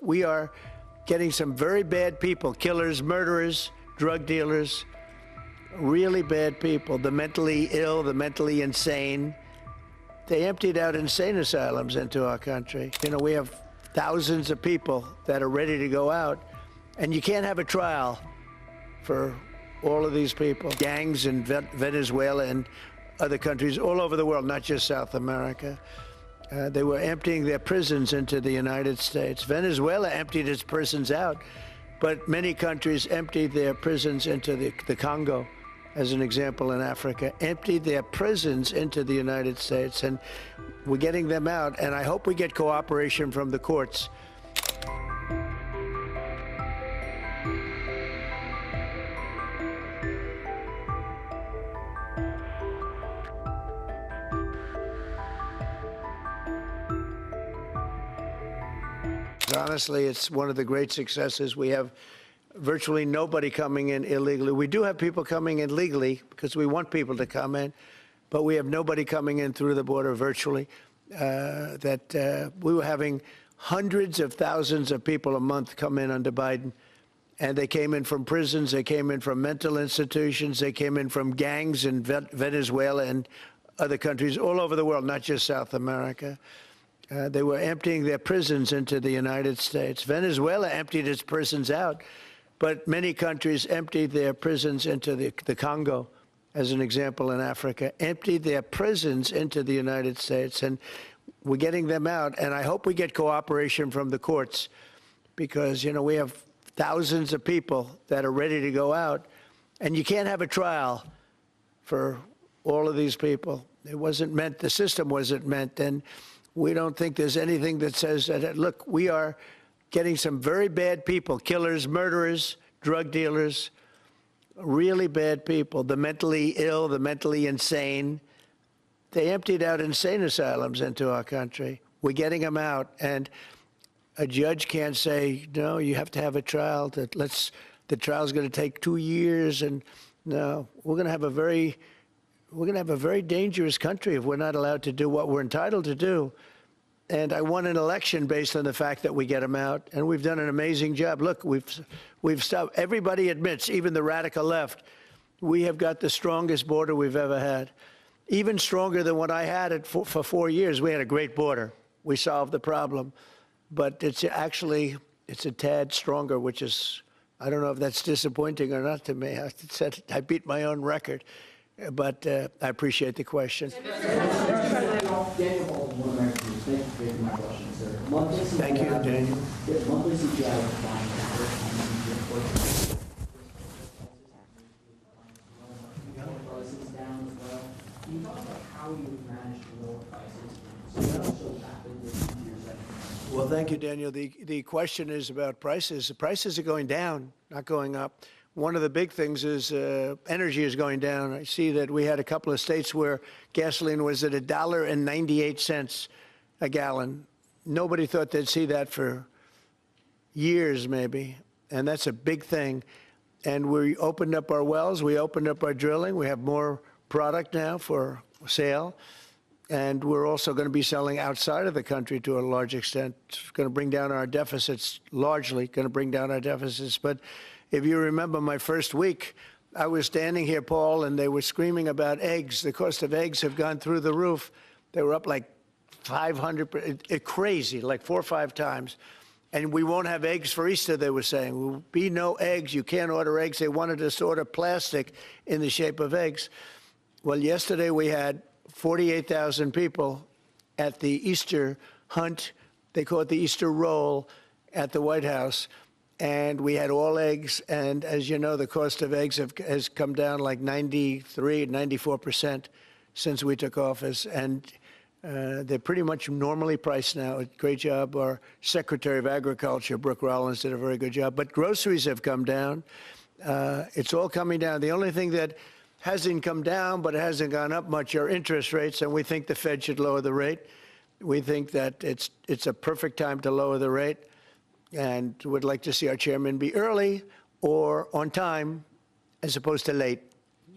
we are getting some very bad people, killers, murderers, drug dealers, really bad people, the mentally ill, the mentally insane. They emptied out insane asylums into our country. You know, we have thousands of people that are ready to go out, and you can't have a trial for all of these people. Gangs in Venezuela and other countries all over the world, not just South America. They were emptying their prisons into the United States. Venezuela emptied its prisons out, but many countries emptied their prisons into the Congo, as an example, in Africa, emptied their prisons into the United States. And we're getting them out, and I hope we get cooperation from the courts. Honestly, it's one of the great successes. We have virtually nobody coming in illegally. We do have people coming in legally because we want people to come in, but we have nobody coming in through the border virtually. We were having hundreds of thousands of people a month come in under Biden, and they came in from prisons, they came in from mental institutions, they came in from gangs in Venezuela and other countries all over the world, not just South America. They were emptying their prisons into the United States. Venezuela emptied its prisons out, but many countries emptied their prisons into the Congo, as an example, in Africa, emptied their prisons into the United States. And we're getting them out, and I hope we get cooperation from the courts because, you know, we have thousands of people that are ready to go out, and you can't have a trial for all of these people. It wasn't meant, the system wasn't meant, and we don't think there's anything that says that, look, we are getting some very bad people, killers, murderers, drug dealers, really bad people, the mentally ill, the mentally insane. They emptied out insane asylums into our country. We're getting them out, and a judge can't say, no, you have to have a trial. The trial's going to take 2 years, and no, we're going to have a very dangerous country if we're not allowed to do what we're entitled to do. And I won an election based on the fact that we get them out, and we've done an amazing job. Look, we've stopped. Everybody admits, even the radical left, we have got the strongest border we've ever had, even stronger than what I had it for 4 years. We had a great border. We solved the problem, but it's a tad stronger, which is, I don't know if that's disappointing or not to me. I beat my own record. But I appreciate the question. Thank you, Daniel. Well, thank you, Daniel. The question is about prices. The prices are going down, not going up. One of the big things is energy is going down. I see that we had a couple of states where gasoline was at $1.98 a gallon. Nobody thought they'd see that for years, maybe, and that's a big thing. And we opened up our wells. We opened up our drilling. We have more product now for sale. And we're also going to be selling outside of the country to a large extent. It's going to bring down our deficits, largely going to bring down our deficits. But if you remember my first week, I was standing here, Paul, and they were screaming about eggs. The cost of eggs have gone through the roof. They were up like 500%, crazy, like 4 or 5 times. And we won't have eggs for Easter, they were saying. There will be no eggs. You can't order eggs. They wanted us to order plastic in the shape of eggs. Well, yesterday we had 48,000 people at the Easter hunt. They call it the Easter roll at the White House. And we had all eggs. And as you know, the cost of eggs has come down like 93, 94% since we took office. And they're pretty much normally priced now. Great job. Our Secretary of Agriculture, Brooke Rollins, did a very good job. But groceries have come down. It's all coming down. The only thing that hasn't come down, but it hasn't gone up much, are interest rates. And we think the Fed should lower the rate. We think that it's a perfect time to lower the rate. And would like to see our chairman be early or on time as opposed to late.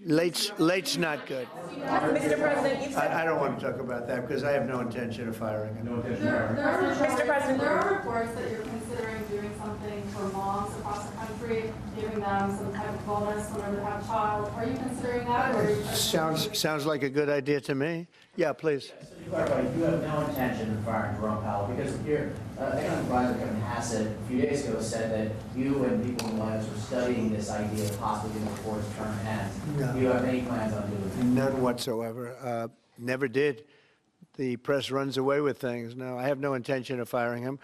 Late's not good. Mr. President, I don't want to talk about that because I have no intention of firing him. Mr. President, there are reports that you're considering them some type of bonus whenever they have a child. Are you considering that? Or Sounds like a good idea to me. Yeah, please. So to clarify, you have no intention of firing Jerome Powell, because your economic advisor, Kevin Hassett, a few days ago said that you and people in the White House were studying this idea of possibly doing it before his term ends. No. Do you have any plans on doing that? None whatsoever. Never did. The press runs away with things. No, I have no intention of firing him.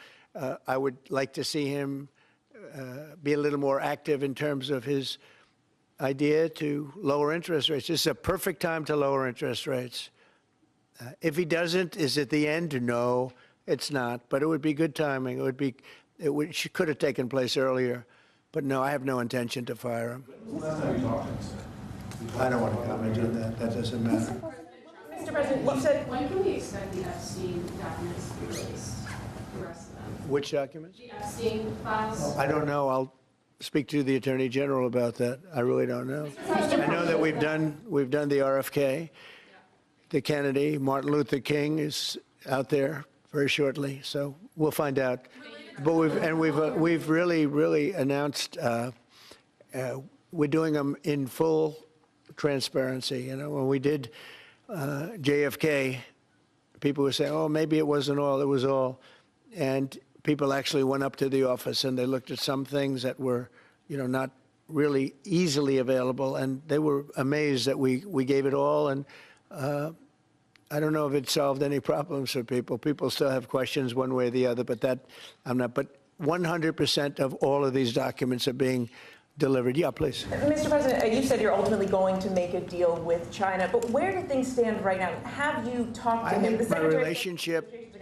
I would like to see him be a little more active in terms of his idea to lower interest rates. This is a perfect time to lower interest rates. If he doesn't, is it the end? No, it's not. But it would be good timing. It could have taken place earlier. But no, I have no intention to fire him. Last time you talked to him, I don't want to comment on that. That doesn't matter. Mr. President, you said when can we expect the Epstein documents to be released? The rest of them? Which documents? The Epstein files? I don't know. I'll speak to the Attorney General about that. I really don't know. I know that we've done the RFK. The Kennedy, Martin Luther King is out there very shortly, so we'll find out. But we've really announced we're doing them in full transparency. You know, when we did JFK, people were saying, "Oh, maybe it wasn't all; it was all," and people actually went up to the office and they looked at some things that were, you know, not really easily available, and they were amazed that we gave it all. And I don't know if it solved any problems for people. People still have questions one way or the other, but that I'm not. But 100% of all of these documents are being delivered. Yeah, please. Mr. President, you said you're ultimately going to make a deal with China, but where do things stand right now? Have you talked to him? I think my relationship,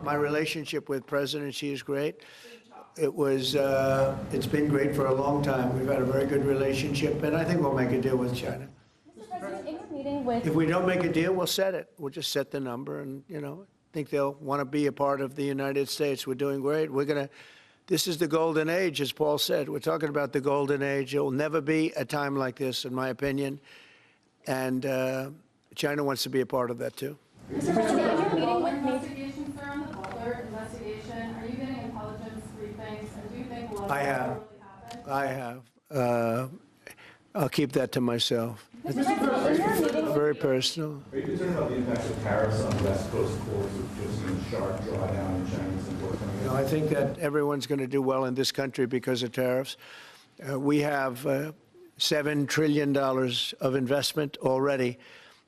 my relationship with President Xi is great. It's been great for a long time. We've had a very good relationship, and I think we'll make a deal with China. Mr. President, in your meeting with... If we don't make a deal, we'll set it. We'll just set the number, and, you know, I think they'll want to be a part of the United States. We're doing great. This is the golden age, as Paul said. We're talking about the golden age. There will never be a time like this, in my opinion. And China wants to be a part of that, too. Mr. President, in your meeting with me... Investigation, sir, on the Butler investigation, are you getting intelligence briefings? And do you think a lot of I have. really happened? I have. I'll keep that to myself. Mr. President, in your meeting... Very personal. are you concerned about the impacts of tariffs on West Coast ports, with just a sharp drawdown in Chinese imports coming in? No, I think that everyone's going to do well in this country because of tariffs. We have $7 trillion of investment already.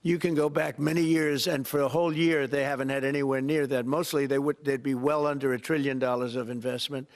You can go back many years, and for a whole year, they haven't had anywhere near that. Mostly, they'd be well under $1 trillion of investment.